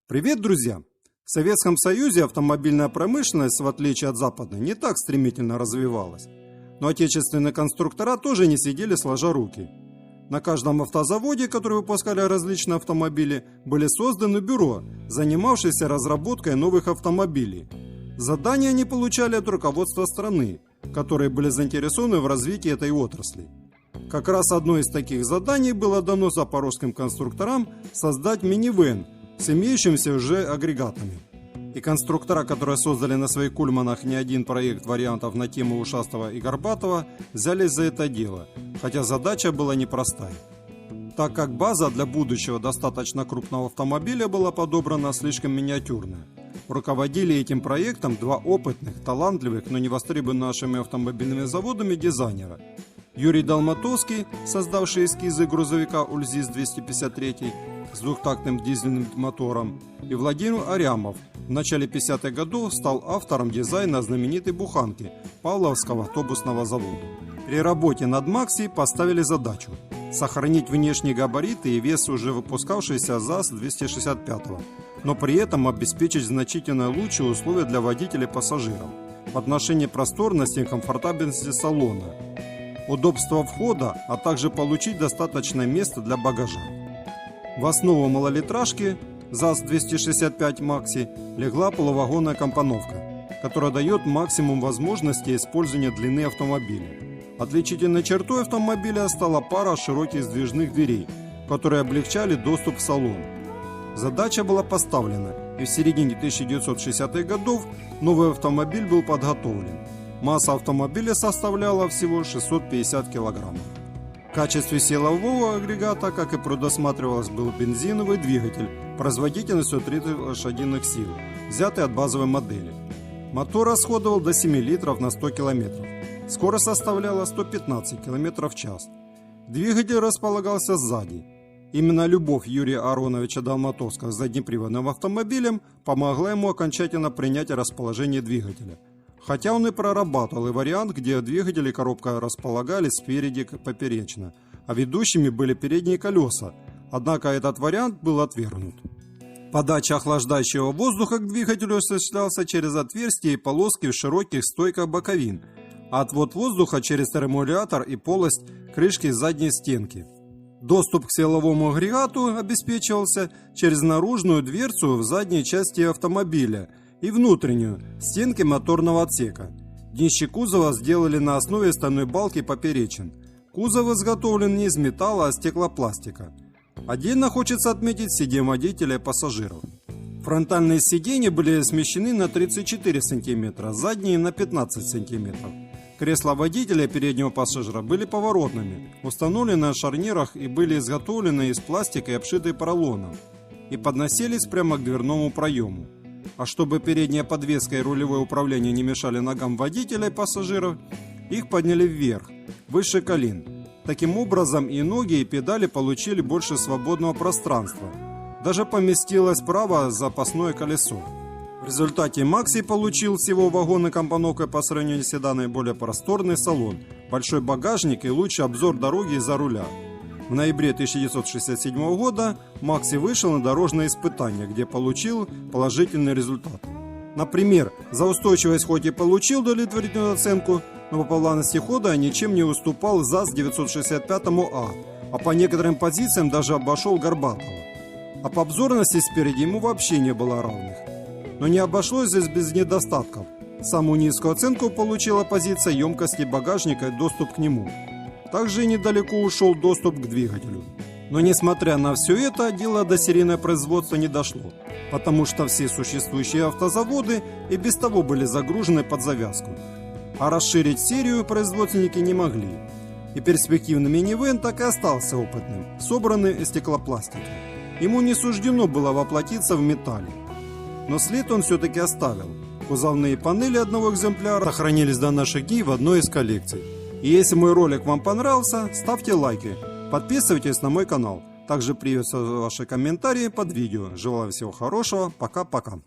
Привет, друзья! В Советском Союзе автомобильная промышленность, в отличие от западной, не так стремительно развивалась. Но отечественные конструктора тоже не сидели сложа руки. На каждом автозаводе, который выпускали различные автомобили, были созданы бюро, занимавшиеся разработкой новых автомобилей. Задания они получали от руководства страны, которые были заинтересованы в развитии этой отрасли. Как раз одно из таких заданий было дано запорожским конструкторам создать минивэн с имеющимися уже агрегатами. И конструктора, которые создали на своих кульманах не один проект вариантов на тему Ушастого и Горбатова, взялись за это дело, хотя задача была непростая. Так как база для будущего достаточно крупного автомобиля была подобрана слишком миниатюрная. Руководили этим проектом два опытных, талантливых, но не востребованных нашими автомобильными заводами дизайнера. Юрий Долматовский, создавший эскизы грузовика УЛЗИС-253 с двухтактным дизельным мотором, и Владимир Арямов, в начале 50-х годов стал автором дизайна знаменитой буханки Павловского автобусного завода. При работе над Макси поставили задачу сохранить внешние габариты и вес уже выпускавшейся ЗАЗ-265, но при этом обеспечить значительно лучшие условия для водителей и пассажиров в отношении просторности и комфортабельности салона, удобства входа, а также получить достаточное место для багажа. В основу малолитражки ЗАЗ-265 Макси легла полувагонная компоновка, которая дает максимум возможностей использования длины автомобиля. Отличительной чертой автомобиля стала пара широких сдвижных дверей, которые облегчали доступ в салон. Задача была поставлена, и в середине 1960-х годов новый автомобиль был подготовлен. Масса автомобиля составляла всего 650 килограммов. В качестве силового агрегата, как и предусматривалось, был бензиновый двигатель производительностью 30 лошадиных сил, взятый от базовой модели. Мотор расходовал до 7 литров на 100 километров. Скорость составляла 115 км в час. Двигатель располагался сзади. Именно любовь Юрия Ароновича Долматовского с заднеприводным автомобилем помогла ему окончательно принять расположение двигателя. Хотя он и прорабатывал и вариант, где двигатель и коробка располагались спереди поперечно, а ведущими были передние колеса, однако этот вариант был отвергнут. Подача охлаждающего воздуха к двигателю осуществлялась через отверстия и полоски в широких стойках боковин, а отвод воздуха через терморегулятор и полость крышки задней стенки. Доступ к силовому агрегату обеспечивался через наружную дверцу в задней части автомобиля и внутреннюю, стенки моторного отсека. Днище кузова сделали на основе стальной балки поперечин. Кузов изготовлен не из металла, а стеклопластика. Отдельно хочется отметить сиденья водителя и пассажиров. Фронтальные сиденья были смещены на 34 см, задние на 15 см. Кресла водителя и переднего пассажира были поворотными, установлены на шарнирах и были изготовлены из пластика и обшиты поролоном, и подносились прямо к дверному проему. А чтобы передняя подвеска и рулевое управление не мешали ногам водителя и пассажиров, их подняли вверх, выше колен. Таким образом и ноги, и педали получили больше свободного пространства. Даже поместилось справа запасное колесо. В результате Макси получил всего вагон и компоновкой по сравнению с седаном более просторный салон, большой багажник и лучший обзор дороги из-за руля. В ноябре 1967 года Макси вышел на дорожное испытание, где получил положительный результат. Например, за устойчивость хоть и получил удовлетворительную оценку, но по плавности хода ничем не уступал ЗАЗ-965А, а по некоторым позициям даже обошел Горбатова. А по обзорности спереди ему вообще не было равных. Но не обошлось здесь без недостатков. Самую низкую оценку получила позиция емкости багажника и доступ к нему. Также и недалеко ушел доступ к двигателю. Но несмотря на все это, дело до серийного производства не дошло, потому что все существующие автозаводы и без того были загружены под завязку. А расширить серию производственники не могли. И перспективный минивэн так и остался опытным, собранный из стеклопластика. Ему не суждено было воплотиться в металле. Но след он все-таки оставил. Кузовные панели одного экземпляра сохранились до наших дней в одной из коллекций. И если мой ролик вам понравился, ставьте лайки, подписывайтесь на мой канал. Также приветствую ваши комментарии под видео. Желаю всего хорошего. Пока-пока.